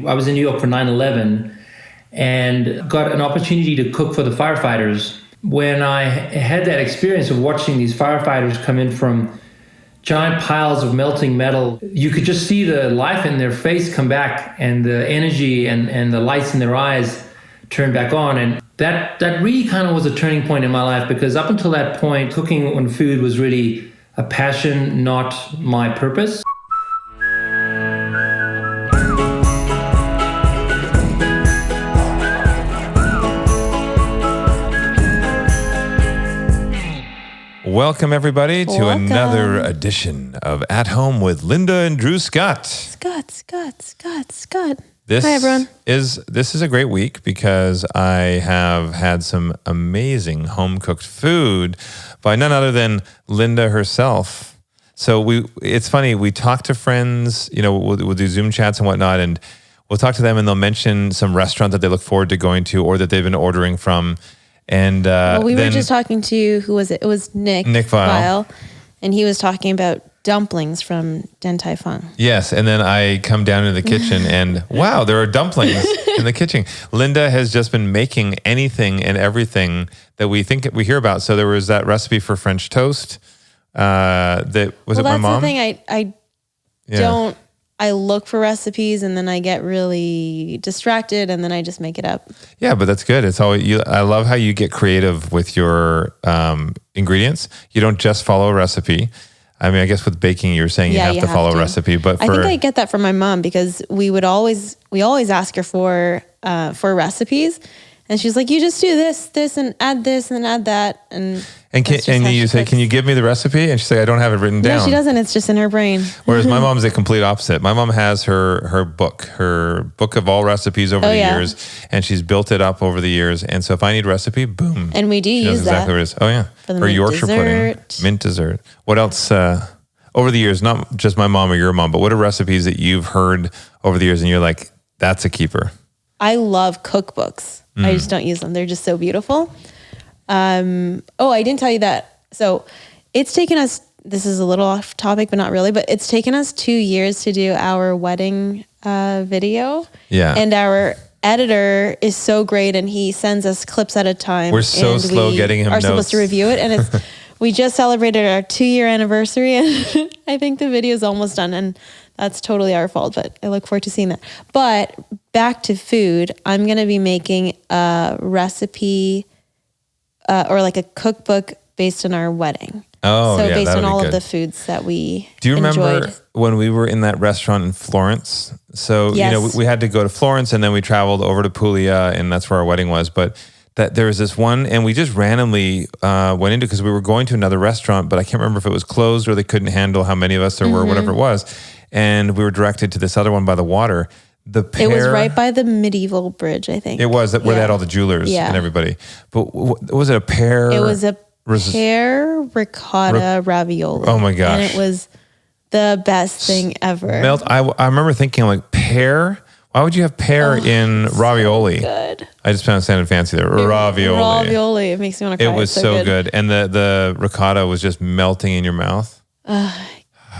I was in New York for 9/11 and got an opportunity to cook for the firefighters. When I had that experience of watching these firefighters come in from giant piles of melting metal, you could just see the life in their face come back and the energy and the lights in their eyes turn back on. And that really kind of was a turning point in my life, because up until that point, cooking on food was really a passion, not my purpose. Welcome, everybody, to another edition of At Home with Linda and Drew Scott. Scott. Hi, everyone. This is a great week because I have had some amazing home-cooked food by none other than Linda herself. So it's funny, we talk to friends, we'll do Zoom chats and whatnot, and we'll talk to them and they'll mention some restaurant that they look forward to going to or that they've been ordering from. And we were just talking to, who was it? It was Nick Weil, and he was talking about dumplings from Din Tai Fung. Yes, and then I come down into the kitchen and wow, there are dumplings in the kitchen. Linda has just been making anything and everything that we hear about. So there was that recipe for French toast. My mom? That's the thing. I look for recipes and then I get really distracted and then I just make it up. Yeah, but that's good. I love how you get creative with your ingredients. You don't just follow a recipe. I mean, I guess with baking, you're saying you have to follow a recipe. But I think I get that from my mom because we always ask her for recipes, and she's like, "You just do this, and add this, and then add that." And you say, "Can you give me the recipe?" And she's like, "I don't have it written down." No, she doesn't. It's just in her brain. Whereas my mom's the complete opposite. My mom has her book of all recipes over the years, and she's built it up over the years. And so if I need a recipe, boom. And we do use exactly what it is. Oh yeah, for Yorkshire pudding, mint dessert. What else? Over the years, not just my mom or your mom, but what are recipes that you've heard over the years, and you're like, "That's a keeper." I love cookbooks. I just don't use them. They're just so beautiful. I didn't tell you that. So it's taken us, this is a little off topic, but not really, but it's taken us 2 years to do our wedding video. Yeah. And our editor is so great and he sends us clips at a time. We're so slow getting him notes. We are supposed to review it. And we just celebrated our 2-year anniversary and I think the video is almost done and that's totally our fault, but I look forward to seeing that. But back to food, I'm going to be making a recipe or like a cookbook based on our wedding. Oh, so yeah, based on all good. of the foods that we Do you enjoyed. remember when we were in that restaurant in Florence? So, yes. We had to go to Florence and then we traveled over to Puglia and that's where our wedding was. But that there was this one and we just randomly went into because we were going to another restaurant, but I can't remember if it was closed or they couldn't handle how many of us there were, whatever it was. And we were directed to this other one by the water. It was right by the medieval bridge, I think. It was where they had all the jewelers and everybody. But was it a pear? It was a pear ricotta ravioli. Oh my gosh. And it was the best thing ever. I remember thinking like pear? Why would you have pear in ravioli? So good. I just sounded fancy there. Ravioli. It makes me want to cry. It was so good. And the ricotta was just melting in your mouth.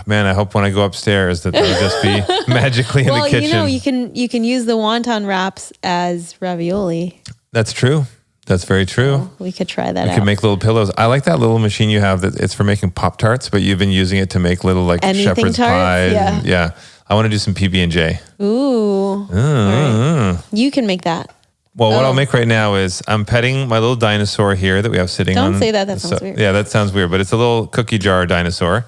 Man, I hope when I go upstairs that they'll just be magically in the kitchen. Well, you can use the wonton wraps as ravioli. That's true. That's very true. So we could try that out. You could make little pillows. I like that little machine you have that it's for making Pop-Tarts, but you've been using it to make little like shepherd's pie. Yeah. I want to do some PB&J. Ooh. Right. You can make that. Well, what I'll make right now is I'm petting my little dinosaur here that we have sitting on. Don't say that. That sounds weird. Yeah, that sounds weird, but it's a little cookie jar dinosaur.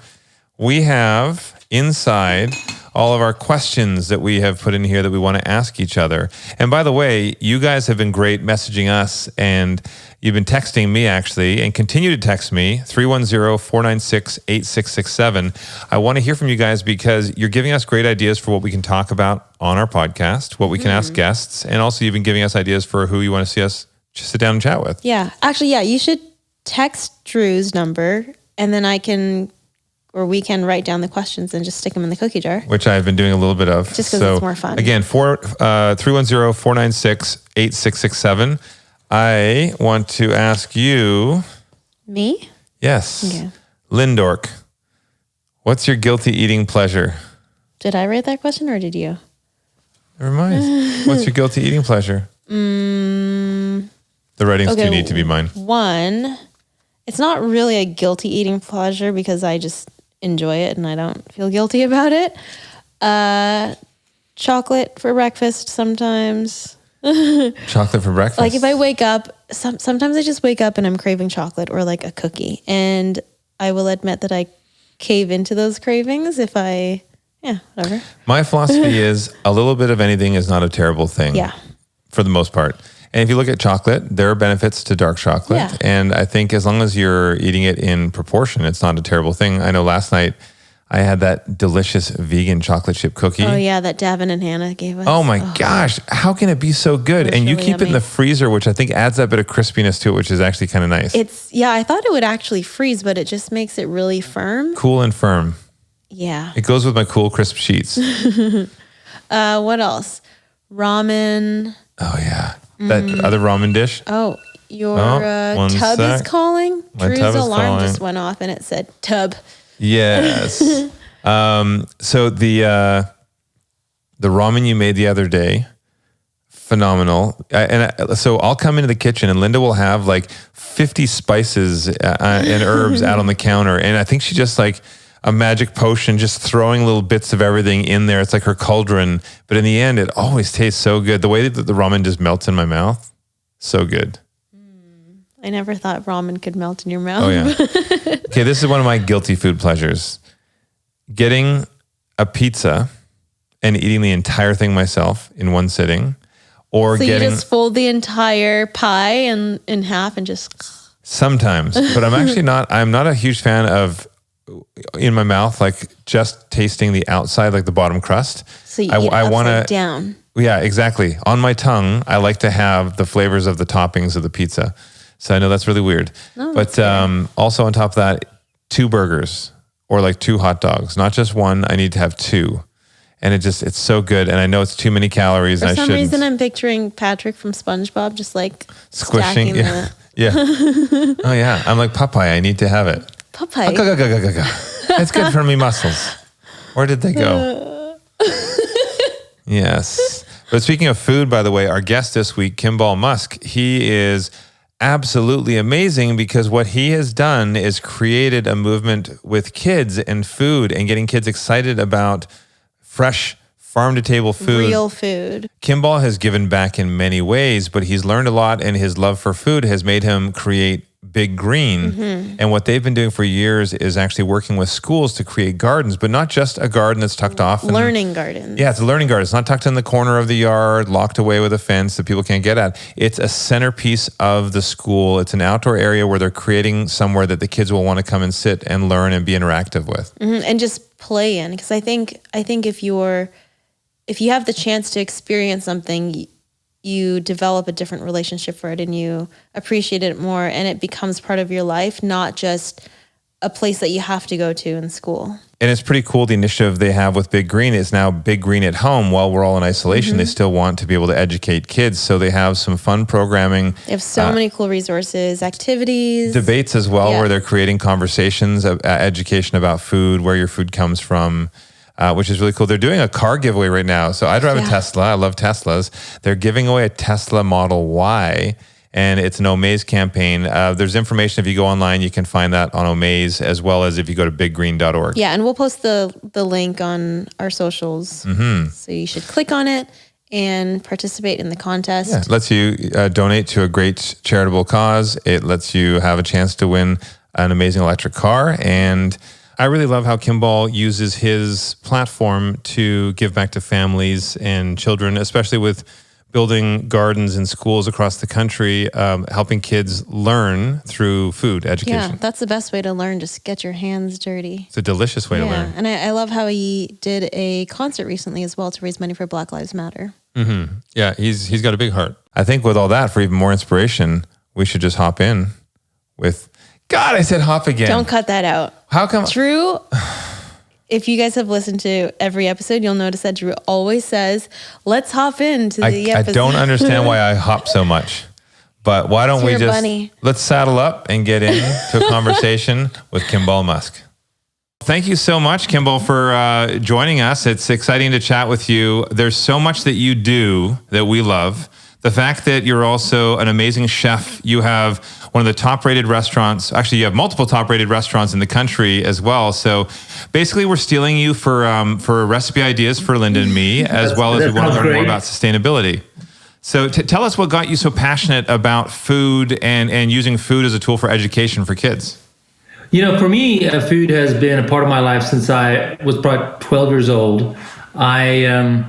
We have inside all of our questions that we have put in here that we want to ask each other. And by the way, you guys have been great messaging us and you've been texting me actually and continue to text me 310-496-8667. I want to hear from you guys because you're giving us great ideas for what we can talk about on our podcast, what we can ask guests, and also you've been giving us ideas for who you want to see us just sit down and chat with. Yeah. Actually, you should text Drew's number and then we can write down the questions and just stick them in the cookie jar. Which I've been doing a little bit of. Just because it's more fun. Again, 310-496-8667. I want to ask you. Me? Yes. Okay. Lindork, what's your guilty eating pleasure? Did I write that question or did you? Never mind. What's your guilty eating pleasure? The writing's too neat to be mine. One, it's not really a guilty eating pleasure because I just enjoy it and I don't feel guilty about it. Chocolate for breakfast sometimes. Chocolate for breakfast? Like if I wake up, sometimes I just wake up and I'm craving chocolate or like a cookie. And I will admit that I cave into those cravings if whatever. My philosophy is a little bit of anything is not a terrible thing. Yeah. For the most part. And if you look at chocolate, there are benefits to dark chocolate. Yeah. And I think as long as you're eating it in proportion, it's not a terrible thing. I know last night I had that delicious vegan chocolate chip cookie. Oh yeah, that Davin and Hannah gave us. Oh my gosh, how can it be so good? And you really keep it in yummy. the freezer, which I think adds that bit of crispiness to it, which is actually kind of nice. I thought it would actually freeze, but it just makes it really firm. Cool and firm. Yeah. It goes with my cool crisp sheets. What else? Ramen. Oh yeah. That other ramen dish. Oh, your one tub sec. is calling. My Drew's tub is alarm calling. just went off and it said tub. Yes. So the ramen you made the other day, phenomenal. So I'll come into the kitchen and Linda will have like 50 spices and herbs out on the counter. And I think she just like a magic potion, just throwing little bits of everything in there. It's like her cauldron. But in the end, it always tastes so good. The way that the ramen just melts in my mouth, so good. I never thought ramen could melt in your mouth. Oh, yeah. Okay, this is one of my guilty food pleasures. Getting a pizza and eating the entire thing myself in one sitting. Or So getting... you just fold the entire pie in half and just... Sometimes. But I'm not a huge fan of in my mouth, like just tasting the outside, like the bottom crust. So you eat upside down. Yeah, exactly. On my tongue, I like to have the flavors of the toppings of the pizza. So I know that's really weird. No, but also on top of that, 2 burgers or like 2 hot dogs, not just one. I need to have 2. And it's so good. And I know it's too many calories. For and some I reason, I'm picturing Patrick from SpongeBob just like squishing. stacking Yeah. Yeah. Oh yeah. I'm like Popeye. I need to have it. Popeye. Go. It's good for me muscles. Where did they go? Yes. But speaking of food, by the way, our guest this week, Kimbal Musk, he is absolutely amazing because what he has done is created a movement with kids and food and getting kids excited about fresh farm-to-table food. Real food. Kimbal has given back in many ways, but he's learned a lot, and his love for food has made him create Big Green. Mm-hmm. And what they've been doing for years is actually working with schools to create gardens, but not just a garden that's tucked off. Learning gardens. Yeah, it's a learning garden. It's not tucked in the corner of the yard, locked away with a fence that people can't get at. It's a centerpiece of the school. It's an outdoor area where they're creating somewhere that the kids will want to come and sit and learn and be interactive with. Mm-hmm. And just play in. Because I think if you have the chance to experience something, you develop a different relationship for it and you appreciate it more and it becomes part of your life, not just a place that you have to go to in school. And it's pretty cool. The initiative they have with Big Green is now Big Green at home. While we're all in isolation, They still want to be able to educate kids. So they have some fun programming. They have so many cool resources, activities. Debates as well, where they're creating conversations, education about food, where your food comes from. Which is really cool. They're doing a car giveaway right now. So I drive a Tesla. I love Teslas. They're giving away a Tesla Model Y, and it's an Omaze campaign. There's information. If you go online, you can find that on Omaze, as well as if you go to biggreen.org. Yeah, and we'll post the link on our socials. Mm-hmm. So you should click on it and participate in the contest. Yeah, it lets you donate to a great charitable cause. It lets you have a chance to win an amazing electric car. And I really love how Kimbal uses his platform to give back to families and children, especially with building gardens in schools across the country, helping kids learn through food education. Yeah, that's the best way to learn. Just get your hands dirty. It's a delicious way to learn. And I love how he did a concert recently as well to raise money for Black Lives Matter. Mm-hmm. Yeah, he's got a big heart. I think with all that, for even more inspiration, we should just hop in with... God, I said hop again. Don't cut that out. How come? Drew, if you guys have listened to every episode, you'll notice that Drew always says, let's hop into the episode. I don't understand why I hop so much. But why don't we just... Bunny. Let's saddle up and get into a conversation with Kimbal Musk. Thank you so much, Kimbal, for joining us. It's exciting to chat with you. There's so much that you do that we love. The fact that you're also an amazing chef. You have one of the top-rated restaurants. Actually, you have multiple top-rated restaurants in the country as well. So basically, we're stealing you for recipe ideas for Linda and me, as well as we want to learn more about sustainability. So tell us what got you so passionate about food and using food as a tool for education for kids. For me, food has been a part of my life since I was probably 12 years old. I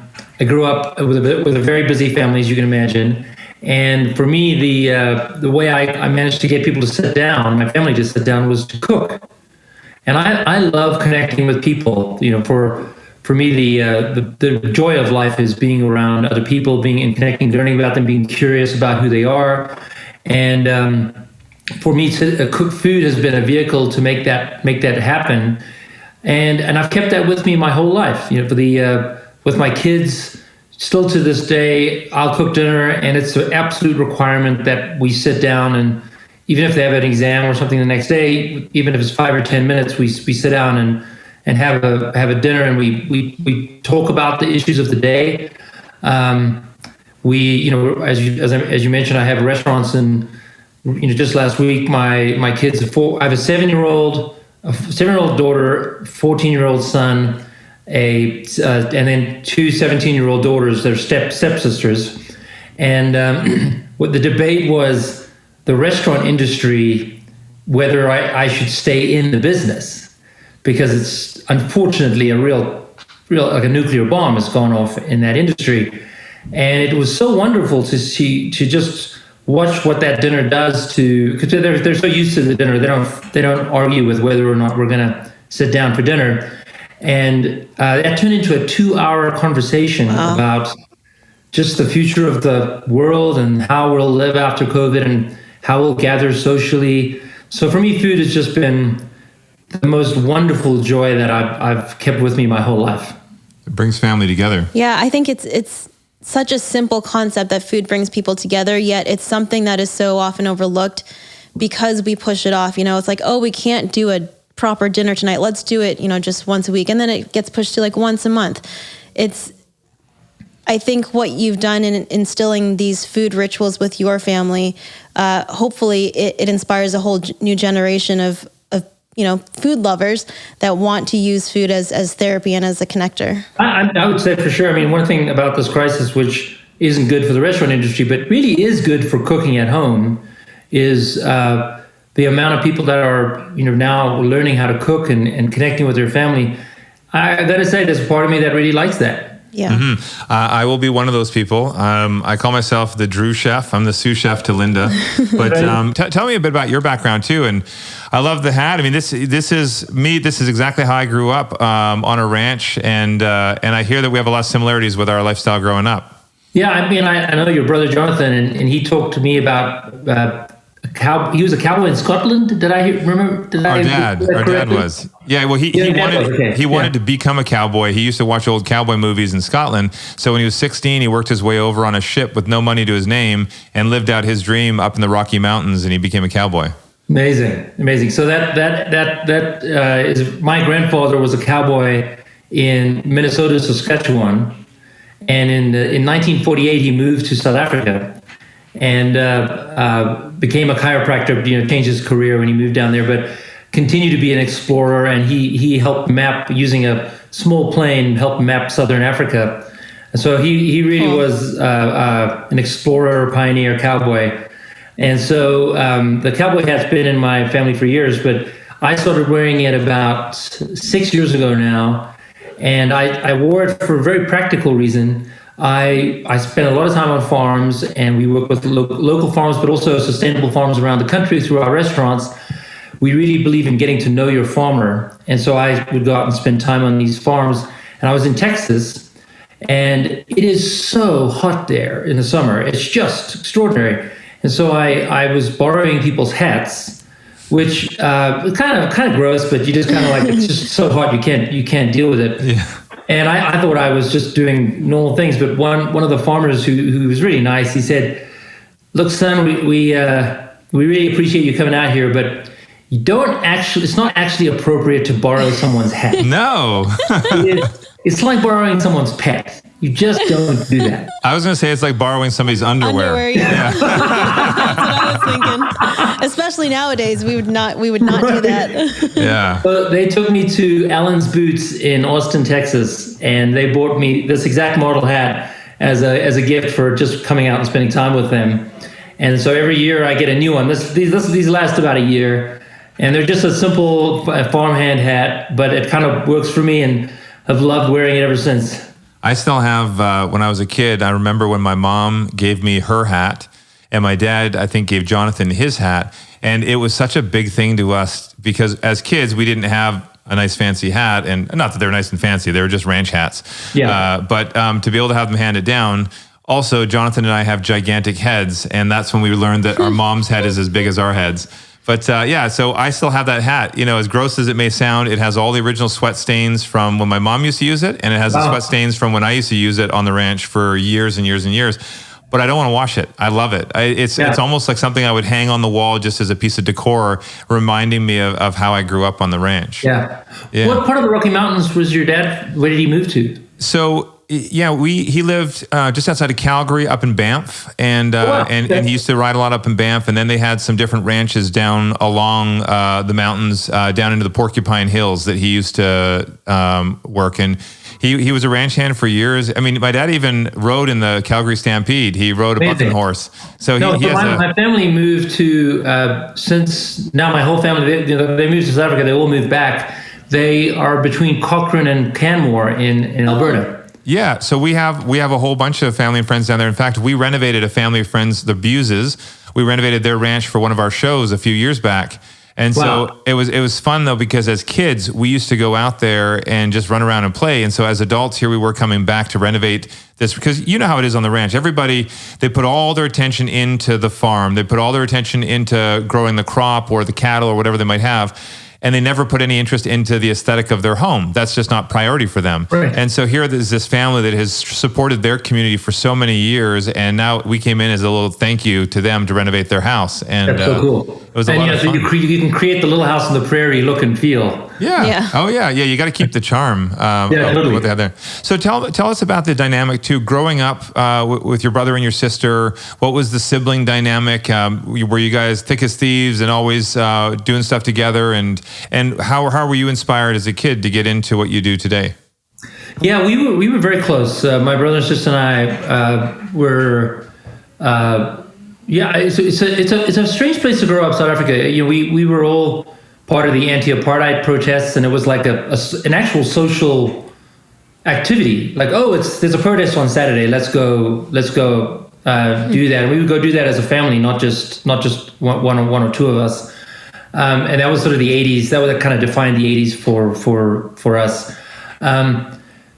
grew up with a very busy family, as you can imagine. And for me, the way I managed to get people to sit down, my family to sit down, was to cook. And I love connecting with people. For me, the joy of life is being around other people, being in connecting, learning about them, being curious about who they are. And for me, to cook food has been a vehicle to make that happen. And I've kept that with me my whole life. With my kids, still to this day, I'll cook dinner, and it's an absolute requirement that we sit down, and even if they have an exam or something the next day, even if it's 5 or 10 minutes, we sit down and have a dinner, and we talk about the issues of the day. As you mentioned, I have restaurants, and just last week, my kids I have a 7-year-old daughter, 14-year-old son, and then 2 17-year-old daughters. They're stepsisters, and what the debate was, the restaurant industry, whether I should stay in the business, because it's unfortunately a real like a nuclear bomb has gone off in that industry. And it was so wonderful to just watch what that dinner does because they're so used to the dinner, they don't argue with whether or not we're going to sit down for dinner. And that turned into a 2-hour conversation about just the future of the world and how we'll live after COVID and how we'll gather socially. So for me, food has just been the most wonderful joy that I've kept with me my whole life. It brings family together. Yeah, I think it's such a simple concept that food brings people together, yet it's something that is so often overlooked because we push it off. It's like, oh, we can't do a proper dinner tonight. Let's do it, just once a week. And then it gets pushed to like once a month. I think what you've done in instilling these food rituals with your family, hopefully it inspires a whole new generation of food lovers that want to use food as therapy and as a connector. I would say for sure. I mean, one thing about this crisis, which isn't good for the restaurant industry, but really is good for cooking at home, is the amount of people that are now learning how to cook and connecting with their family. I got to say, there's a part of me that really likes that. Yeah. Mm-hmm. I will be one of those people. I call myself the Drew chef. I'm the sous chef to Linda. But tell me a bit about your background too. And I love the hat. I mean, this is me. This is exactly how I grew up on a ranch. And I hear that we have a lot of similarities with our lifestyle growing up. Yeah, I mean, I know your brother Jonathan, and he talked to me about he was a cowboy in Scotland. Did I remember? Our dad was. Yeah, well, he wanted to become a cowboy. He used to watch old cowboy movies in Scotland. So when he was 16, he worked his way over on a ship with no money to his name and lived out his dream up in the Rocky Mountains, and he became a cowboy. Amazing. So that is my grandfather was a cowboy in Minnesota, Saskatchewan, and in 1948 he moved to South Africa and became a chiropractor. Changed his career when he moved down there, but continued to be an explorer. And he helped map, using a small plane, helped map Southern Africa. And so he really was an explorer, pioneer, cowboy. And so the cowboy hat's been in my family for years, but I started wearing it about 6 years ago now. And I wore it for a very practical reason. I spend a lot of time on farms, and we work with local farms, but also sustainable farms around the country through our restaurants. We really believe in getting to know your farmer. And so I would go out and spend time on these farms. And I was in Texas, and it is so hot there in the summer. It's just extraordinary. And so I was borrowing people's hats, which kind of gross, but you just kind of like, it's just so hot you can't deal with it. Yeah. And I thought I was just doing normal things, but one of the farmers who was really nice, he said, "Look, son, we really appreciate you coming out here, but it's not actually appropriate to borrow someone's hat. No. It's like borrowing someone's pet. You just don't do that. I was going to say it's like borrowing somebody's underwear. Yeah. That's what I was thinking. Especially nowadays, we would not do that. Yeah. So they took me to Allen's Boots in Austin, Texas, and they bought me this exact model hat as a gift for just coming out and spending time with them. And so every year I get a new one. These last about a year, and they're just a simple farmhand hat, but it kind of works for me, and I've loved wearing it ever since. I still have, when I was a kid, I remember when my mom gave me her hat, and my dad, I think, gave Jonathan his hat. And it was such a big thing to us because as kids, we didn't have a nice fancy hat. And not that they were nice and fancy, they were just ranch hats. Yeah. But to be able to have them handed down. Also, Jonathan and I have gigantic heads. And that's when we learned that our mom's head is as big as our heads. But so I still have that hat. You know, as gross as it may sound, it has all the original sweat stains from when my mom used to use it. And it has the sweat stains from when I used to use it on the ranch for years and years and years. But I don't want to wash it. I love it. It's almost like something I would hang on the wall just as a piece of decor, reminding me of how I grew up on the ranch. Yeah. What part of the Rocky Mountains was your dad? Where did he move to? So he lived just outside of Calgary, up in Banff, and he used to ride a lot up in Banff. And then they had some different ranches down along the mountains, down into the Porcupine Hills that he used to work in. He was a ranch hand for years. I mean, my dad even rode in the Calgary Stampede. He rode a bucking horse. My family moved to since now my whole family they moved to South Africa. They all moved back. They are between Cochrane and Canmore in Alberta. Yeah, so we have a whole bunch of family and friends down there. In fact, we renovated a family of friends, the Buses. We renovated their ranch for one of our shows a few years back. And so it was fun though, because as kids, we used to go out there and just run around and play. And so as adults, here we were coming back to renovate this, because you know how it is on the ranch. Everybody, they put all their attention into the farm. They put all their attention into growing the crop or the cattle or whatever they might have. And they never put any interest into the aesthetic of their home. That's just not priority for them. Right. And so here there's this family that has supported their community for so many years. And now we came in as a little thank you to them to renovate their house. And that's so cool. It was a lot of fun. You can create the little house on the prairie look and feel. Yeah. Oh, yeah. You got to keep the charm of what they have there. So tell us about the dynamic, too. Growing up with your brother and your sister, what was the sibling dynamic? Were you guys thick as thieves and always doing stuff together? And how were you inspired as a kid to get into what you do today? Yeah, we were very close. My brother and sister and I were. It's a strange place to grow up, South Africa. You know, we were all part of the anti-apartheid protests, and it was like an actual social activity. Like, there's a protest on Saturday. Let's go do that. And we would go do that as a family, not just one or two of us. And that was sort of the 80s. That would kind of define the 80s for us.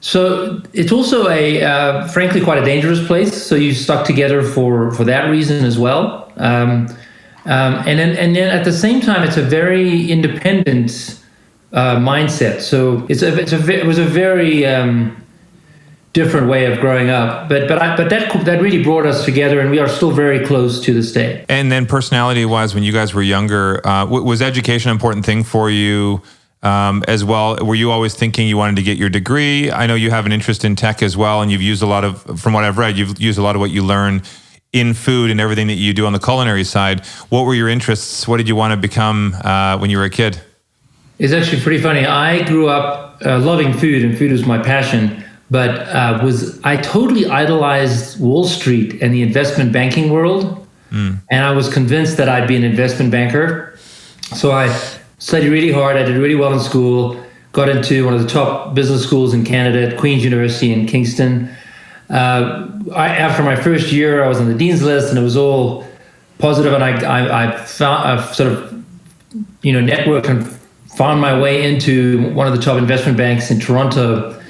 So it's also frankly, quite a dangerous place. So you stuck together for that reason as well. And then at the same time, it's a very independent mindset. So it was a very different way of growing up. But that really brought us together, and we are still very close to this day. And then personality-wise, when you guys were younger, was education an important thing for you? As well, were you always thinking you wanted to get your degree? I know you have an interest in tech as well, and you've used a lot of, from what I've read, you've used a lot of what you learn in food and everything that you do on the culinary side. What were your interests? What did you want to become when you were a kid? It's actually pretty funny. I grew up loving food, and food was my passion, but I totally idolized Wall Street and the investment banking world, and I was convinced that I'd be an investment banker. So I studied really hard. I did really well in school, got into one of the top business schools in Canada, at Queen's University in Kingston. After my first year, I was on the dean's list, and it was all positive, and I sort of, networked and found my way into one of the top investment banks in Toronto.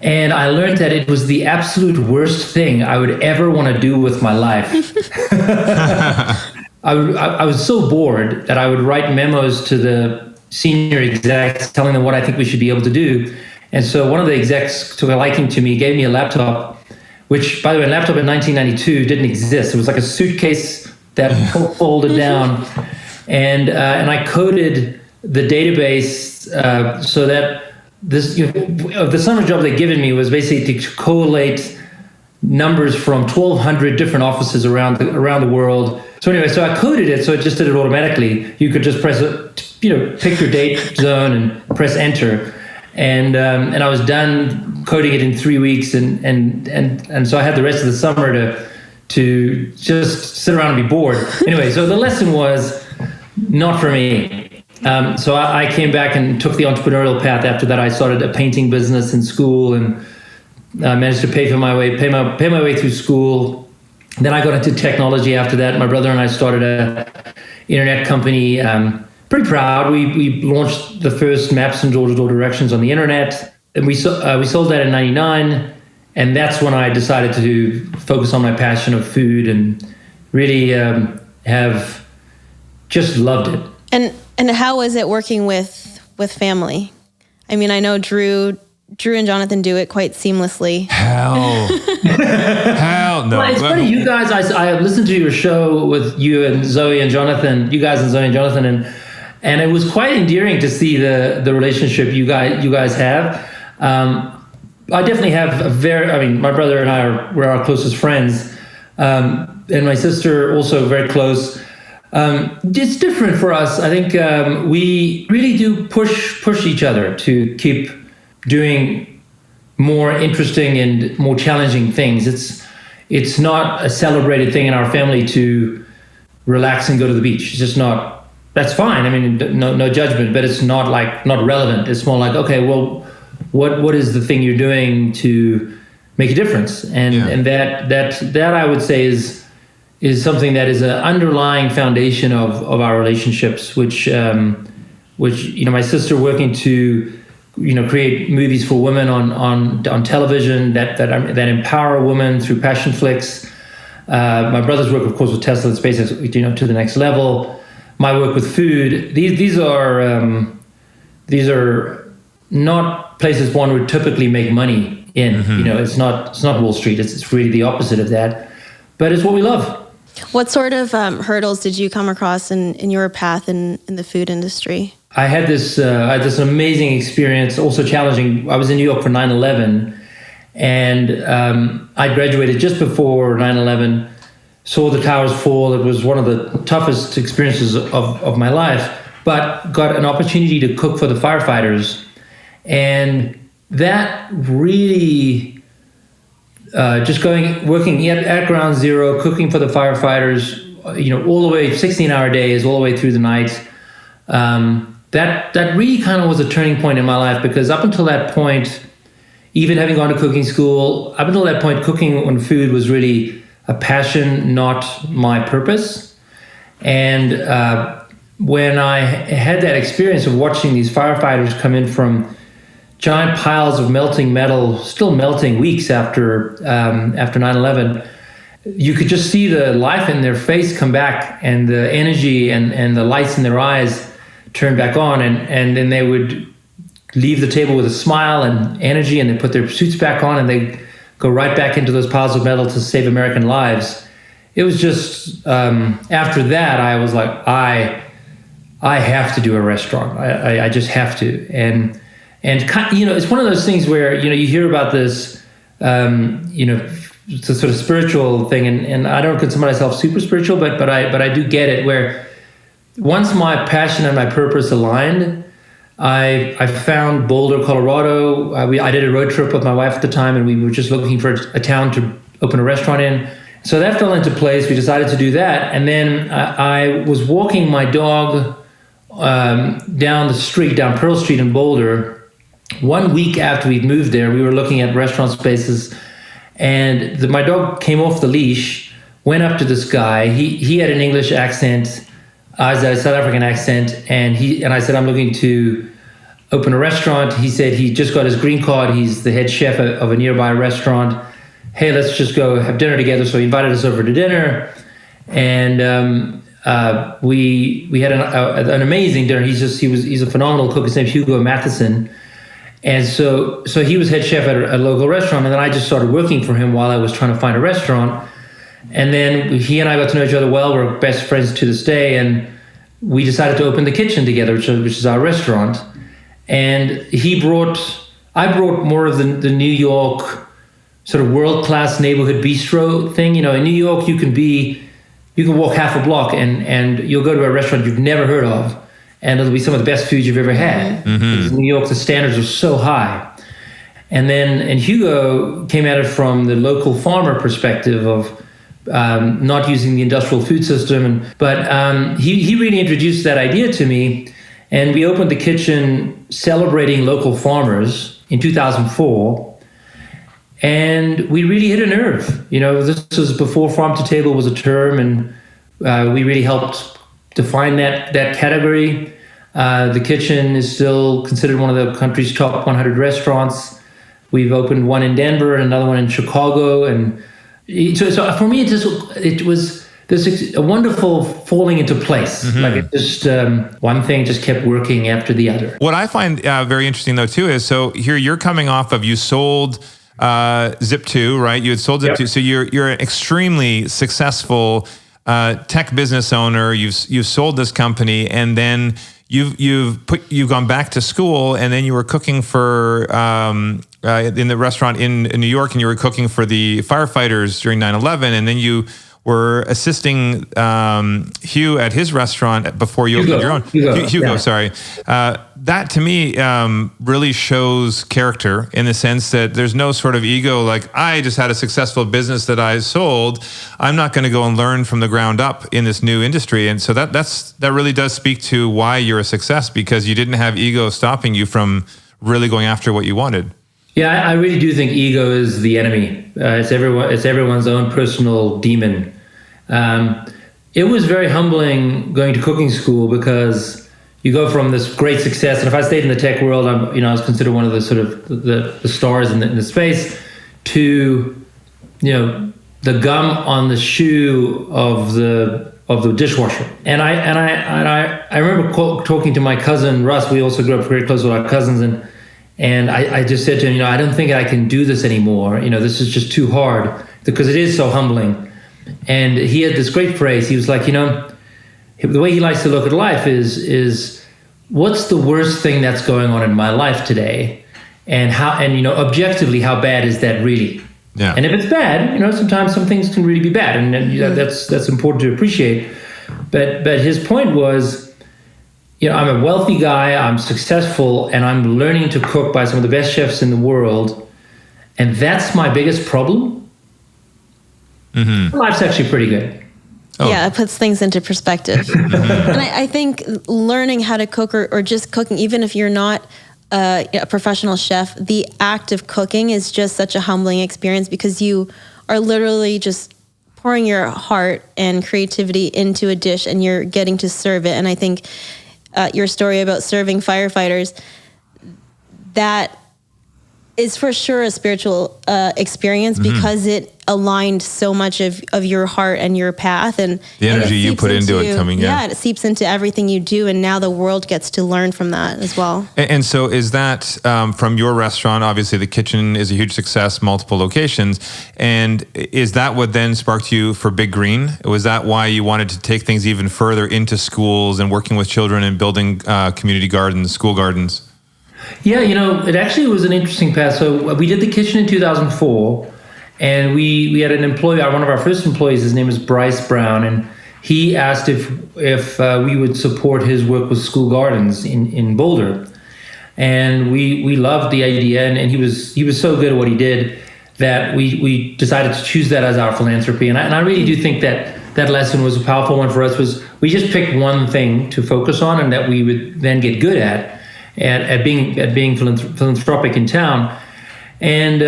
And I learned that it was the absolute worst thing I would ever want to do with my life. I was so bored that I would write memos to the senior execs telling them what I think we should be able to do. And so one of the execs took a liking to me, gave me a laptop, which, by the way, a laptop in 1992 didn't exist. It was like a suitcase that folded down. and I coded the database so that the summer job they'd given me was basically to collate numbers from 1,200 different offices around the world. So anyway, so I coded it, so it just did it automatically. You could just press pick your date zone and press enter, and I was done coding it in 3 weeks, and so I had the rest of the summer to just sit around and be bored. Anyway, so the lesson was not for me. So I came back and took the entrepreneurial path. After that, I started a painting business in school and managed to pay my way through school. Then I got into technology after that. My brother and I started a internet company. Pretty proud. We launched the first maps and door-to-door directions on the internet. And we sold that in 99. And that's when I decided to focus on my passion of food and really have just loved it. And how was it working with family? I mean, I know Drew and Jonathan do it quite seamlessly. Hell no. Well, it's funny, you guys, I listened to your show with you and Zoe and Jonathan, and it was quite endearing to see the relationship you guys have. I definitely have my brother and I we're our closest friends, and my sister also very close. It's different for us. I think we really do push each other to keep doing more interesting and more challenging things. It's not a celebrated thing in our family to relax and go to the beach. It's just not. That's fine. I mean, no judgment, but it's not relevant. It's more like, okay, well, what is the thing you're doing to make a difference? And that I would say is something that is an underlying foundation of our relationships, which my sister working to create movies for women on television that empower women through passion flicks. My brother's work, of course, with Tesla and SpaceX, to the next level. My work with food. These are not places one would typically make money in. Mm-hmm. It's not Wall Street. It's really the opposite of that. But it's what we love. What sort of hurdles did you come across in your path in the food industry? I had this amazing experience, also challenging. I was in New York for 9/11, and I graduated just before 9/11, saw the towers fall. It was one of the toughest experiences of my life, but got an opportunity to cook for the firefighters. And that really, working at ground zero, cooking for the firefighters, all the way, 16-hour days, all the way through the night. That really kind of was a turning point in my life, because up until that point, even having gone to cooking school, up until that point, cooking on food was really a passion, not my purpose. And when I had that experience of watching these firefighters come in from giant piles of melting metal, still melting weeks after 9/11, you could just see the life in their face come back, and the energy and the lights in their eyes turn back on, and then they would leave the table with a smile and energy, and they put their suits back on, and they go right back into those piles of metal to save American lives. It was just, after that, I was like, I have to do a restaurant. I just have to. And it's one of those things where, you hear about this, it's a sort of spiritual thing, and I don't consider myself super spiritual, but I do get it, where once my passion and my purpose aligned, I found Boulder, Colorado. I did a road trip with my wife at the time, and we were just looking for a town to open a restaurant in. So that fell into place. We decided to do that. And then I was walking my dog down the street, down Pearl Street in Boulder. 1 week after we'd moved there, we were looking at restaurant spaces, and my dog came off the leash, went up to this guy. He had an English accent. I had a South African accent, and I said, I'm looking to open a restaurant. He said he just got his green card. He's the head chef of a nearby restaurant. Hey, let's just go have dinner together. So he invited us over to dinner, and we had an amazing dinner. He's a phenomenal cook. His name's Hugo Matheson, and so he was head chef at a local restaurant, and then I just started working for him while I was trying to find a restaurant. And then he and I got to know each other well. We're best friends to this day. And we decided to open the kitchen together, which is our restaurant. And I brought more of the New York sort of world-class neighborhood bistro thing. In New York, you can walk half a block and you'll go to a restaurant you've never heard of, and it'll be some of the best food you've ever had. Because in New York, the standards are so high. And Hugo came at it from the local farmer perspective of not using the industrial food system. But he really introduced that idea to me. And we opened the kitchen celebrating local farmers in 2004. And we really hit a nerve. This was before farm to table was a term. And we really helped define that category. The kitchen is still considered one of the country's top 100 restaurants. We've opened one in Denver and another one in Chicago. And so for me, it was this a wonderful falling into place. Like it just one thing just kept working after the other. What I find very interesting though too is, so here you're coming off of, you sold Zip2, right? You had sold Zip2. Yep. So you're an extremely successful tech business owner. You've sold this company, and then you've gone back to school, and then you were cooking for in the restaurant in New York, and you were cooking for the firefighters during 9/11, and then you were assisting Hugh at his restaurant before you opened your own. Hugo, yeah. Sorry. That to me really shows character, in the sense that there's no sort of ego, like, I just had a successful business that I sold, I'm not going to go and learn from the ground up in this new industry. And so that really does speak to why you're a success, because you didn't have ego stopping you from really going after what you wanted. Yeah, I really do think ego is the enemy. It's everyone's own personal demon. It was very humbling going to cooking school, because you go from this great success, and if I stayed in the tech world, I was considered one of the sort of the stars in the space, to the gum on the shoe of the dishwasher. And I remember talking to my cousin Russ. We also grew up very close with our cousins, and I just said to him, I don't think I can do this anymore. This is just too hard, because it is so humbling. And he had this great phrase. He was like, the way he likes to look at life is what's the worst thing that's going on in my life today, and objectively, how bad is that really? Yeah. And if it's bad, sometimes some things can really be bad, and that's important to appreciate. But his point was, I'm a wealthy guy, I'm successful, and I'm learning to cook by some of the best chefs in the world, and that's my biggest problem. Life's actually pretty good. Oh. Yeah, it puts things into perspective. And I think learning how to cook or just cooking, even if you're not a professional chef, the act of cooking is just such a humbling experience, because you are literally just pouring your heart and creativity into a dish, and you're getting to serve it. And I think your story about serving firefighters, that is for sure a spiritual experience, because it aligned so much of your heart and your path, and the energy you put into it coming in. Yeah, it seeps into everything you do, and now the world gets to learn from that as well. And so is that from your restaurant? Obviously the kitchen is a huge success, multiple locations. And is that what then sparked you for Big Green? Was that why you wanted to take things even further into schools and working with children and building community gardens, school gardens? Yeah, it actually was an interesting path. So we did the kitchen in 2004, and we had an employee, one of our first employees, his name is Bryce Brown, and he asked if we would support his work with school gardens in Boulder. And we loved the idea, and he was so good at what he did that we decided to choose that as our philanthropy. And I really do think that lesson was a powerful one for us. Was we just picked one thing to focus on, and that we would then get good at being philanthropic in town. And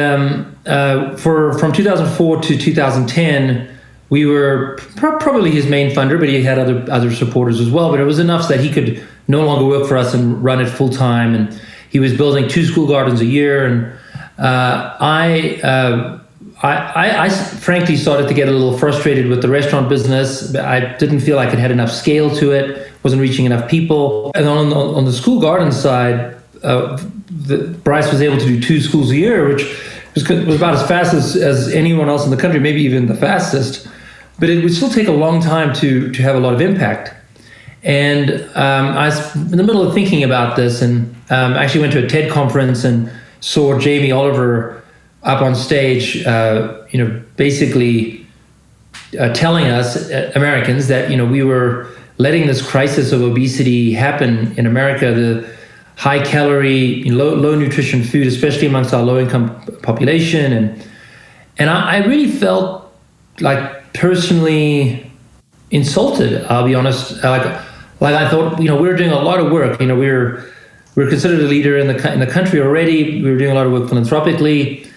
from 2004 to 2010, we were probably his main funder, but he had other supporters as well. But it was enough that he could no longer work for us and run it full time. And he was building 2 school gardens a year. And I frankly started to get a little frustrated with the restaurant business. I didn't feel like it had enough scale to it, wasn't reaching enough people. And on the school garden side, Bryce was able to do 2 schools a year, which was about as fast as anyone else in the country, maybe even the fastest. But it would still take a long time to have a lot of impact. And I was in the middle of thinking about this, and I actually went to a TED conference and saw Jamie Oliver up on stage, basically telling us Americans that, we were letting this crisis of obesity happen in America, the high calorie, low nutrition food, especially amongst our low income population. And I really felt like personally insulted, I'll be honest. Like I thought, we were doing a lot of work. We were considered a leader in the country already. We were doing a lot of work philanthropically,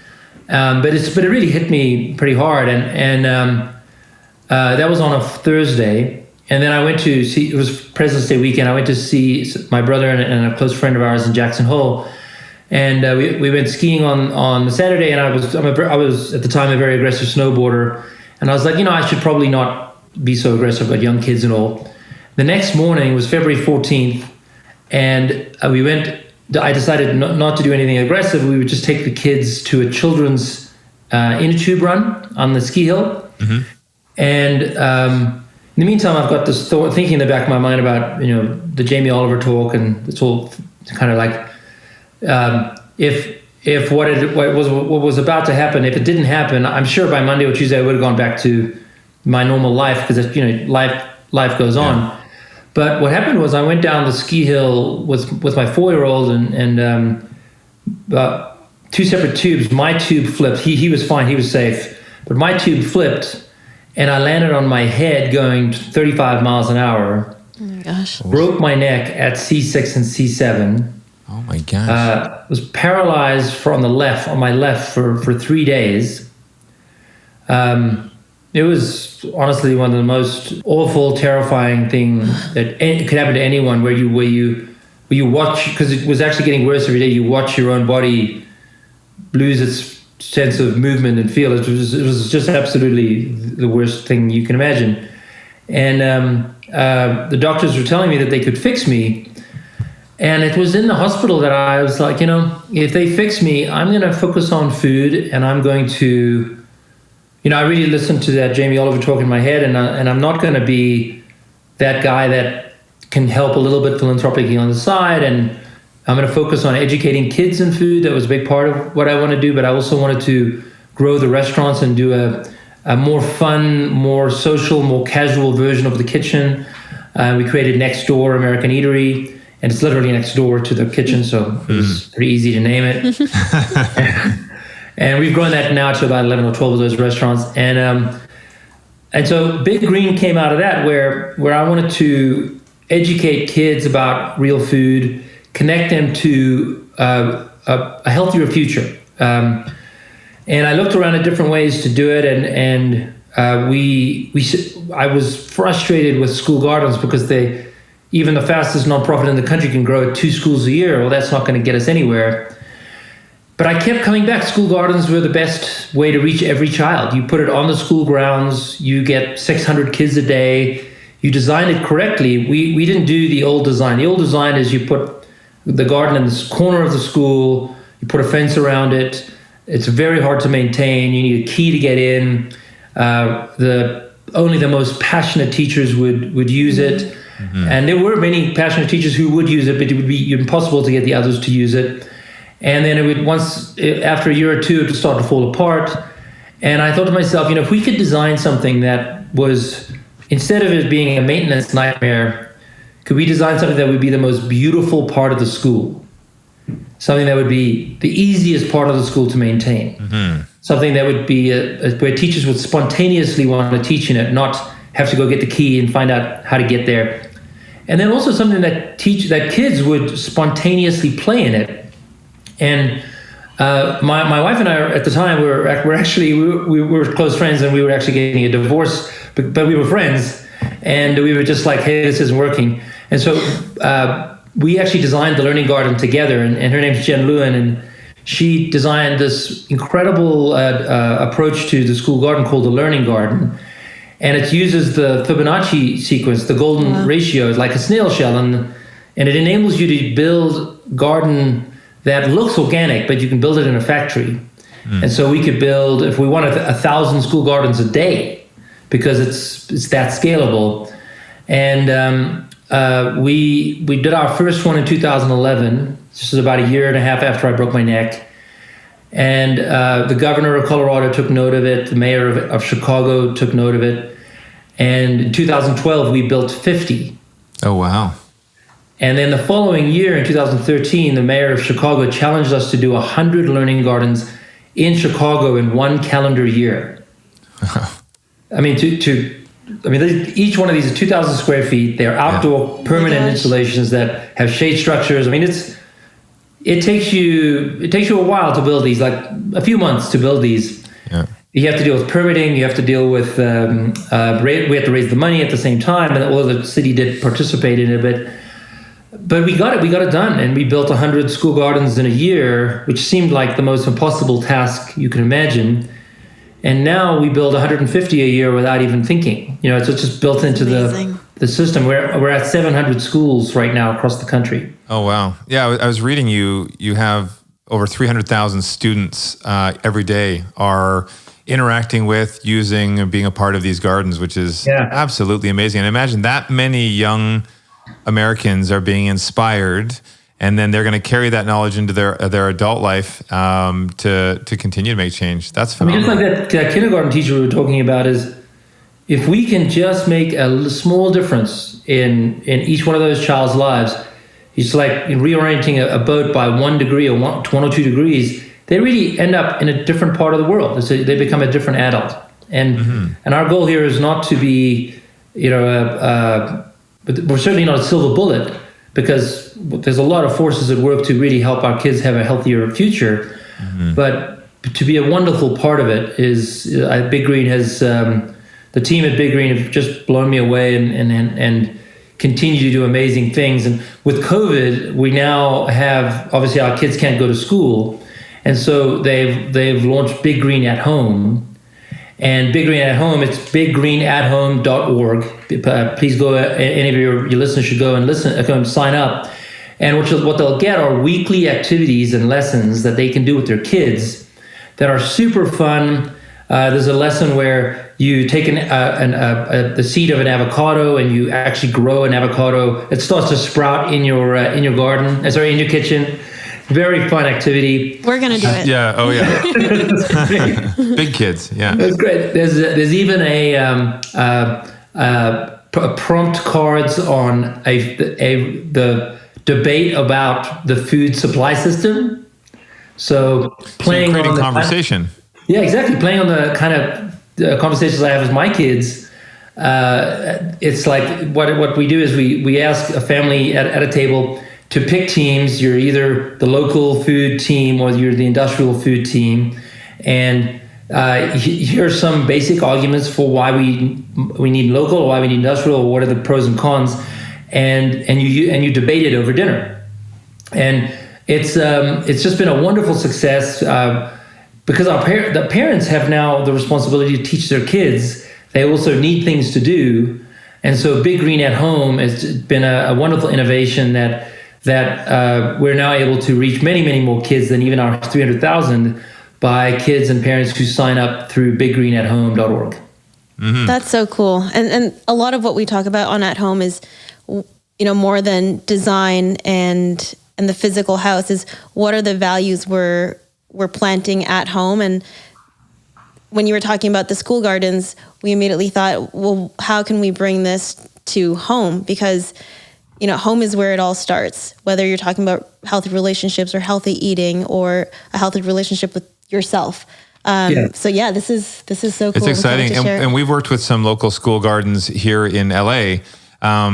but it really hit me pretty hard. And that was on a Thursday, and then I went to see. It was President's Day weekend. I went to see my brother and a close friend of ours in Jackson Hole, and we went skiing on the Saturday. And I was at the time a very aggressive snowboarder, and I was like, I should probably not be so aggressive about young kids and all. The next morning was February 14th, and I decided not to do anything aggressive. We would just take the kids to a children's inner tube run on the ski hill. Mm-hmm. And in the meantime, I've got this thinking in the back of my mind about, the Jamie Oliver talk, and it's all kind of like, if what was about to happen, if it didn't happen, I'm sure by Monday or Tuesday I would have gone back to my normal life, because life goes on. But what happened was I went down the ski hill with my 4-year-old and two separate tubes. My tube flipped. He was fine. He was safe. But my tube flipped, and I landed on my head going 35 miles an hour. Oh my gosh. Broke my neck at C6 and C7. Oh my gosh. Was paralyzed on my left for 3 days. It was honestly one of the most awful, terrifying things that could happen to anyone, where you watch, because it was actually getting worse every day. You watch your own body lose its sense of movement and feel. It was just absolutely the worst thing you can imagine. And the doctors were telling me that they could fix me. And it was in the hospital that I was like, if they fix me, I'm going to focus on food, and I'm going to, I really listened to that Jamie Oliver talk in my head, and I'm not going to be that guy that can help a little bit philanthropically on the side, and I'm going to focus on educating kids in food. That was a big part of what I want to do, but I also wanted to grow the restaurants and do a more fun, more social, more casual version of the kitchen. We created Next Door American Eatery, and it's literally next door to the kitchen, so it was pretty easy to name it. And we've grown that now to about 11 or 12 of those restaurants. And so Big Green came out of that, where I wanted to educate kids about real food, connect them to a healthier future. And I looked around at different ways to do it, and I was frustrated with school gardens, because even the fastest nonprofit in the country can grow 2 schools a year. Well, that's not going to get us anywhere. But I kept coming back. School gardens were the best way to reach every child. You put it on the school grounds, you get 600 kids a day, you design it correctly. We didn't do the old design. The old design is you put the garden in the corner of the school, you put a fence around it. It's very hard to maintain. You need a key to get in. Only the most passionate teachers would use it. Mm-hmm. And there were many passionate teachers who would use it, but it would be impossible to get the others to use it. And then after a year or two, it would start to fall apart. And I thought to myself, if we could design something that was, instead of it being a maintenance nightmare, could we design something that would be the most beautiful part of the school? Something that would be the easiest part of the school to maintain. Mm-hmm. Something that would be where teachers would spontaneously want to teach in it, not have to go get the key and find out how to get there. And then also something that kids would spontaneously play in it. And my wife and I, at the time, we were close friends, and we were actually getting a divorce, but we were friends, and we were just like, hey, this isn't working. And so we actually designed the Learning Garden together, and her name's Jen Lewin, and she designed this incredible approach to the school garden called the Learning Garden. And it uses the Fibonacci sequence, the golden ratio, like a snail shell, and it enables you to build garden that looks organic, but you can build it in a factory. And so we could build, if we wanted, 1,000 school gardens a day, because it's that scalable. And we did our first one in 2011. This was about a year and a half after I broke my neck. And the governor of Colorado took note of it. The mayor of Chicago took note of it. And in 2012, we built 50. Oh, wow. And then the following year, in 2013, the mayor of Chicago challenged us to do 100 learning gardens in Chicago in one calendar year. I mean, each one of these is 2,000 square feet. They're outdoor permanent installations that have shade structures. I mean, it takes you a while to build these, like a few months to build these. Yeah. You have to deal with permitting. You have to deal with we have to raise the money at the same time, and although the city did participate in it, but we got it done, and we built 100 school gardens in a year, which seemed like the most impossible task you can imagine. And now we build 150 a year without even thinking. It's just built into the system. We're at 700 schools right now across the country. Oh, wow. Yeah, I was reading you have over 300,000 students every day are interacting with, using, and being a part of these gardens, which is absolutely amazing. And imagine that many young Americans are being inspired, and then they're going to carry that knowledge into their adult life to continue to make change. That's phenomenal. Just like that kindergarten teacher we were talking about, is if we can just make a small difference in each one of those child's lives, it's like reorienting a boat by 1 degree or 1 or 2 degrees, they really end up in a different part of the world. So they become a different adult. And our goal here is not to be, but we're certainly not a silver bullet, because there's a lot of forces at work to really help our kids have a healthier future. But to be a wonderful part of it is, Big Green has, the team at Big Green have just blown me away and continue to do amazing things. And with COVID, we now have, obviously our kids can't go to school. And so they've launched Big Green at Home. And Big Green at Home, it's biggreenathome.org. Please go, any of your listeners should go and sign up. And what they'll get are weekly activities and lessons that they can do with their kids that are super fun. There's a lesson where you take the seed of an avocado and you actually grow an avocado. It starts to sprout in your garden, in your kitchen. Very fun activity. We're gonna do it. Yeah. Oh yeah. Big kids. Yeah. That's great. There's even a prompt cards on the debate about the food supply system. So playing creating on the conversation. Yeah, exactly. Playing on the kind of conversations I have with my kids. It's like what we do is we ask a family at a table to pick teams. You're either the local food team or you're the industrial food team, and here's some basic arguments for why we need local or why we need industrial, or what are the pros and cons, and you debate it over dinner, and it's just been a wonderful success because the parents have now the responsibility to teach their kids. They also need things to do, and so Big Green at Home has been a wonderful innovation that we're now able to reach many, many more kids than even our 300,000 by kids and parents who sign up through biggreenathome.org. Mm-hmm. That's so cool. And a lot of what we talk about on At Home is, more than design and the physical house, is what are the values we're planting at home. And when you were talking about the school gardens, we immediately thought, well, how can we bring this to home? Because home is where it all starts, whether you're talking about healthy relationships or healthy eating or a healthy relationship with yourself. So yeah, this is so cool. It's exciting. And we've worked with some local school gardens here in LA.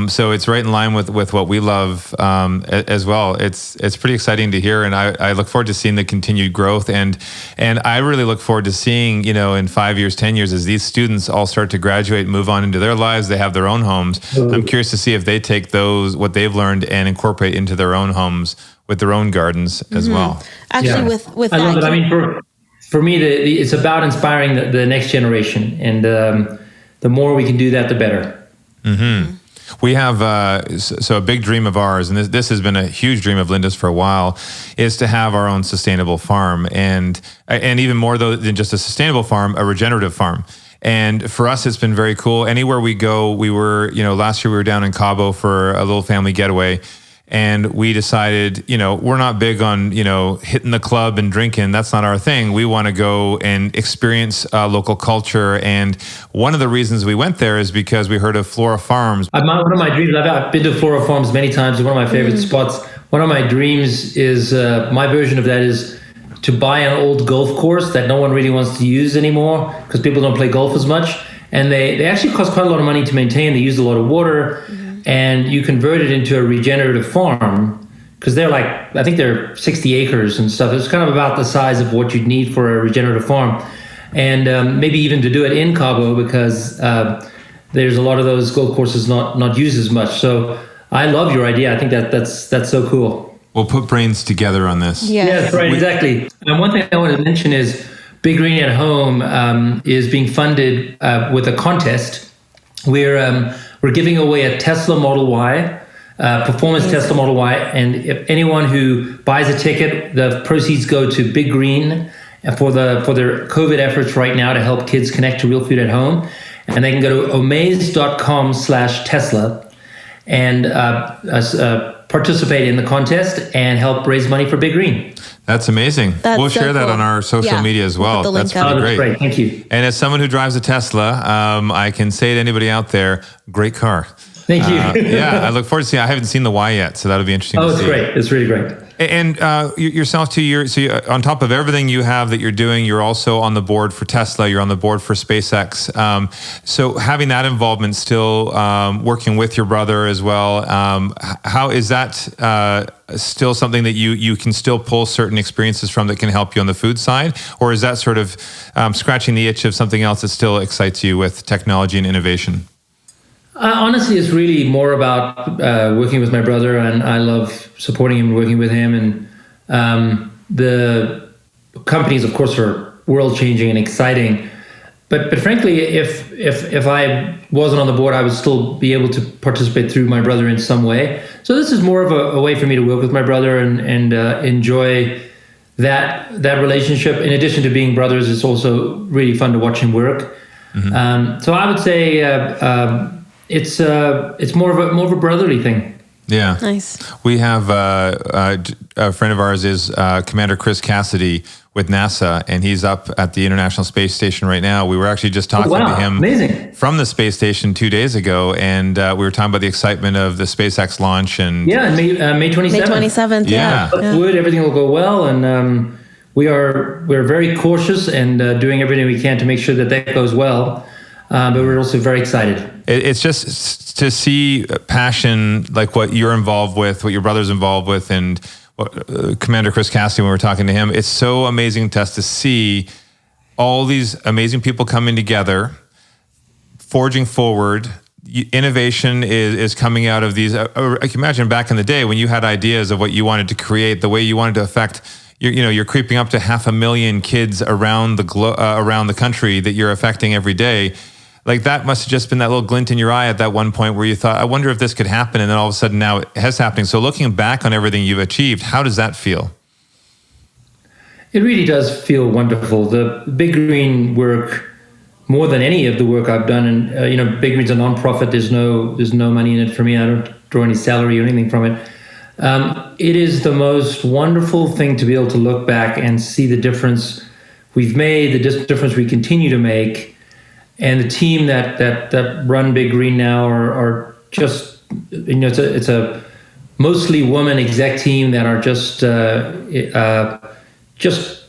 So it's right in line with what we love as well. It's pretty exciting to hear, and I look forward to seeing the continued growth, and I really look forward to seeing, in 5 years, 10 years, as these students all start to graduate, move on into their lives, they have their own homes. I'm curious to see if they take what they've learned and incorporate into their own homes with their own gardens as well. Actually, with I that, love it. I mean, for me, it's about inspiring the next generation, and the more we can do that, the better. Mm-hmm. We have, so a big dream of ours, and this has been a huge dream of Linda's for a while, is to have our own sustainable farm, and even more though than just a sustainable farm, a regenerative farm. And for us, it's been very cool. Anywhere we go, we were, last year we were down in Cabo for a little family getaway. And we decided, we're not big on, hitting the club and drinking. That's not our thing. We want to go and experience local culture. And one of the reasons we went there is because we heard of Flora Farms. One of my dreams, I've been to Flora Farms many times. It's one of my favorite spots. One of my dreams is, my version of that is to buy an old golf course that no one really wants to use anymore because people don't play golf as much. And they actually cost quite a lot of money to maintain. They use a lot of water. And you convert it into a regenerative farm because they're I think they're 60 acres and stuff. It's kind of about the size of what you'd need for a regenerative farm. And maybe even to do it in Cabo because there's a lot of those golf courses not used as much. So I love your idea. I think that's so cool. We'll put brains together on this. Yes, right, exactly. And one thing I want to mention is Big Green at Home is being funded with a contest where we're giving away a Tesla Model Y, performance Tesla Model Y. And if anyone who buys a ticket, the proceeds go to Big Green for their COVID efforts right now to help kids connect to real food at home. And they can go to omaze.com/Tesla and participate in the contest and help raise money for Big Green. That's amazing. We'll share that on our social media as well. That's pretty great. Great. Thank you. And as someone who drives a Tesla, I can say to anybody out there, great car. Thank you. Yeah, I look forward to seeing. I haven't seen the Y yet, so that'll be interesting. It's great. It's really great. And yourself too. On top of everything you have that you're doing, you're also on the board for Tesla. You're on the board for SpaceX. So having that involvement, still working with your brother as well. How is that still something that you can still pull certain experiences from that can help you on the food side, or is that sort of scratching the itch of something else that still excites you with technology and innovation? Honestly, it's really more about working with my brother, and I love supporting him, working with him. And the companies, of course, are world-changing and exciting. But frankly, if I wasn't on the board, I would still be able to participate through my brother in some way. So this is more of a way for me to work with my brother and enjoy that relationship. In addition to being brothers, it's also really fun to watch him work. Mm-hmm. So I would say it's more of a brotherly thing. Yeah. Nice. We have a friend of ours is Commander Chris Cassidy with NASA, and he's up at the International Space Station right now. We were actually just talking to him from the space station 2 days ago, and we were talking about the excitement of the SpaceX launch. And May 27th. May 27th, yeah. Good, everything will go well, and we're very cautious and doing everything we can to make sure that goes well. But we're also very excited. It's just to see passion like what you're involved with, what your brother's involved with, and Commander Chris Cassidy, when we were talking to him, it's so amazing to us to see all these amazing people coming together, forging forward. Innovation is coming out of these. I can imagine back in the day when you had ideas of what you wanted to create, the way you wanted to affect. You're creeping up to 500,000 kids around the country that you're affecting every day. Like that must have just been that little glint in your eye at that one point where you thought, I wonder if this could happen. And then all of a sudden now it has happening. So looking back on everything you've achieved, how does that feel? It really does feel wonderful. The Big Green work, more than any of the work I've done, and Big Green's a nonprofit. There's no money in it for me. I don't draw any salary or anything from it. It is the most wonderful thing to be able to look back and see the difference we've made, the difference we continue to make. And the team that run Big Green now are just, it's a mostly woman exec team that are just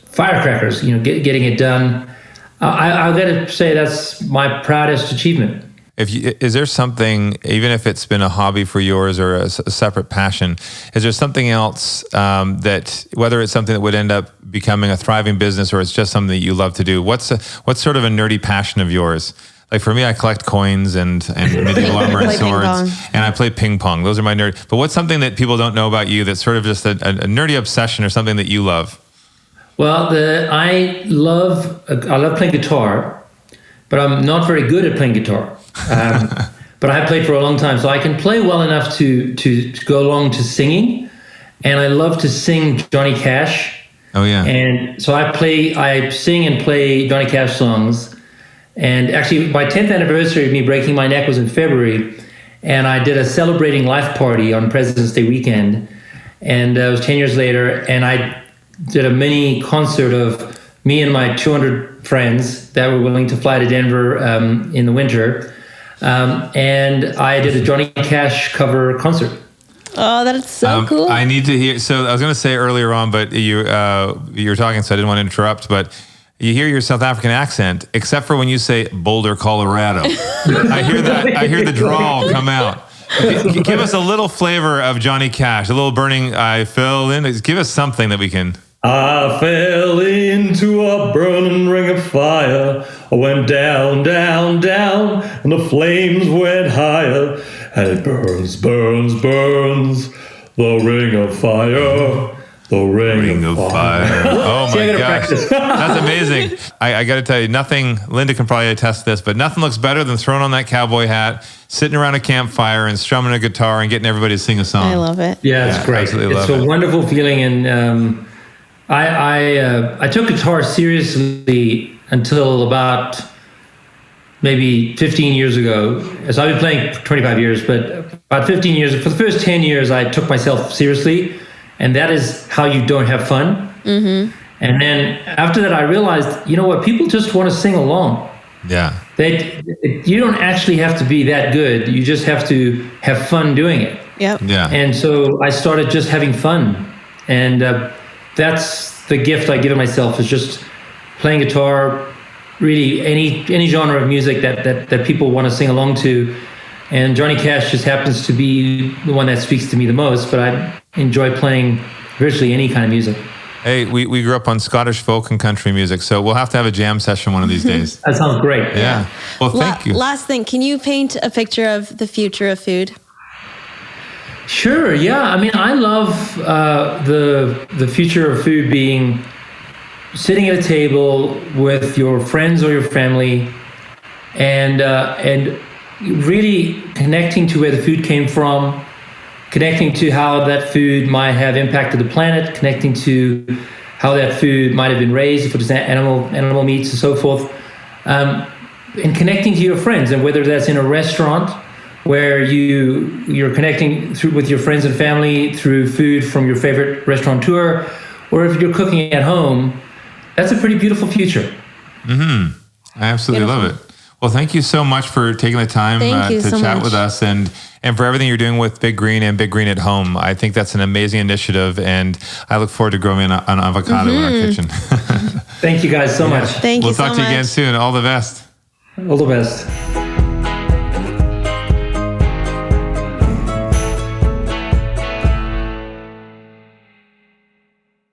firecrackers, getting it done. I've got to say that's my proudest achievement. Is there something, even if it's been a hobby for yours or a separate passion, is there something else that, whether it's something that would end up becoming a thriving business or it's just something that you love to do? What's sort of a nerdy passion of yours? Like for me, I collect coins and medieval armor and swords, and I play ping pong. Those are my nerd. But what's something that people don't know about you that's sort of just a nerdy obsession or something that you love? Well, I love playing guitar, but I'm not very good at playing guitar. But I have played for a long time, so I can play well enough to go along to singing, and I love to sing Johnny Cash. Oh yeah. And so I sing and play Johnny Cash songs, And actually, my 10th anniversary of me breaking my neck was in February, and I did a celebrating life party on President's Day weekend. And it was 10 years later, and I did a mini concert of me and my 200 friends that were willing to fly to Denver in the winter. And I did a Johnny Cash cover concert. Oh, that's so cool. I need to hear. So I was going to say earlier on, but you were talking, so I didn't want to interrupt. But you hear your South African accent, except for when you say Boulder, Colorado. I hear that. I hear the drawl come out. Give us a little flavor of Johnny Cash, a little burning. I fell in. Give us something that we can. I fell into a burning ring of fire. I went down, down, down, and the flames went higher. And it burns, burns, burns, the ring of fire. The ring of fire. Oh my gosh. That's amazing. I got to tell you, nothing, Linda can probably attest to this, but nothing looks better than throwing on that cowboy hat, sitting around a campfire and strumming a guitar and getting everybody to sing a song. I love it. Yeah, it's great. It's a wonderful feeling. And I took guitar seriously until about maybe 15 years ago. So I've been playing for 25 years, but about 15 years, for the first 10 years, I took myself seriously. And that is how you don't have fun. Mm-hmm. And then after that, I realized, you know what? People just want to sing along. Yeah. You don't actually have to be that good. You just have to have fun doing it. Yep. Yeah. And so I started just having fun. And that's the gift I give myself, is just playing guitar, really any genre of music that people want to sing along to. And Johnny Cash just happens to be the one that speaks to me the most, but I enjoy playing virtually any kind of music. Hey, we grew up on Scottish folk and country music, so we'll have to have a jam session one of these days. That sounds great. Yeah. Well, thank you. Last thing, can you paint a picture of the future of food? Sure, yeah. I mean, I love the future of food being sitting at a table with your friends or your family and really connecting to where the food came from, connecting to how that food might have impacted the planet, connecting to how that food might have been raised, if it's animal meats and so forth, and connecting to your friends. And whether that's in a restaurant where you're connecting with your friends and family through food from your favorite restaurateur, or if you're cooking at home, that's a pretty beautiful future. Mm-hmm. I absolutely love it. Well, thank you so much for taking the time to chat with us and for everything you're doing with Big Green and Big Green at Home. I think that's an amazing initiative, and I look forward to growing an avocado in our kitchen. Thank you guys so much. Thank you so much. We'll talk to you again soon. All the best. All the best.